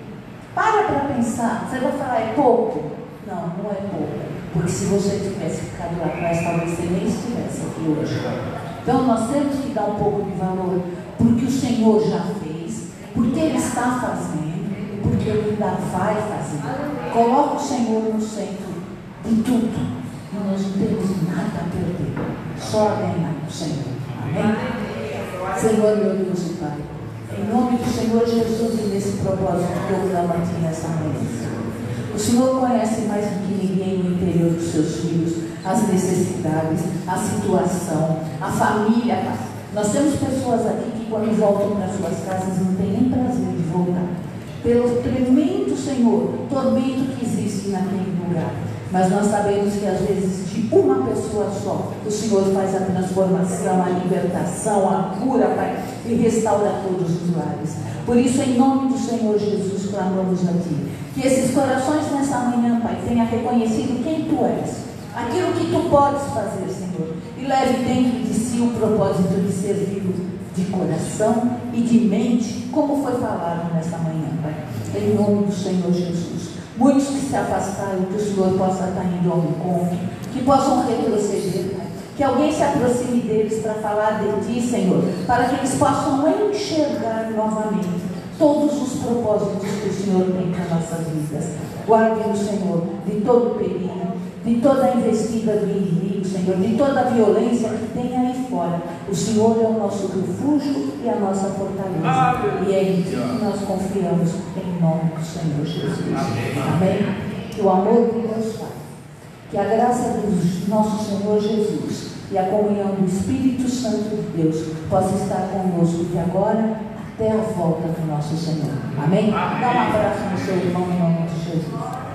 para pensar. Você vai falar: é pouco? Não, não é pouco, porque se você tivesse ficado lá atrás, talvez você nem estivesse aqui hoje. Então nós temos que dar um pouco de valor, porque o Senhor já fez, porque Ele está fazendo, porque Ele ainda vai fazer. Coloca o Senhor no centro de tudo, e nós não temos nada a perder, só a ganhar o Senhor. Amém? Senhor, meu Deus e Pai, em nome do Senhor Jesus e nesse propósito que eu clamo a Ti nessa manhã. O Senhor conhece mais do que ninguém o interior dos seus filhos, as necessidades, a situação, a família. Nós temos pessoas aqui que quando voltam para suas casas não têm nem prazer de voltar, pelo tremendo, Senhor, tormento que existe naquele lugar. Mas nós sabemos que às vezes de uma pessoa só o Senhor faz a transformação, a libertação, a cura, Pai, e restaura todos os lares. Por isso, em nome do Senhor Jesus, clamamos a Ti, que esses corações nessa manhã, Pai, tenham reconhecido quem Tu és, aquilo que Tu podes fazer, Senhor, e leve dentro de si o propósito de servir de coração e de mente, como foi falado nessa manhã, Pai, em nome do Senhor Jesus. Muitos que se afastaram, que o Senhor possa estar indo ao encontro, que possam retroceder, Pai. Que alguém se aproxime deles para falar de Ti, Senhor, para que eles possam enxergar novamente todos os propósitos que o Senhor tem para nossas vidas. Guarde-o, Senhor, de todo o perigo, de toda a investida do inimigo, Senhor, de toda a violência que tem aí fora. O Senhor é o nosso refúgio e a nossa fortaleza. E é em Ti que nós confiamos, em nome do Senhor Jesus. Amém? Que o amor de Deus Pai, que a graça do nosso Senhor Jesus e a comunhão do Espírito Santo de Deus possa estar conosco de agora até a volta do nosso Senhor. Amém? Dá um abraço no seu irmão em nome de Jesus.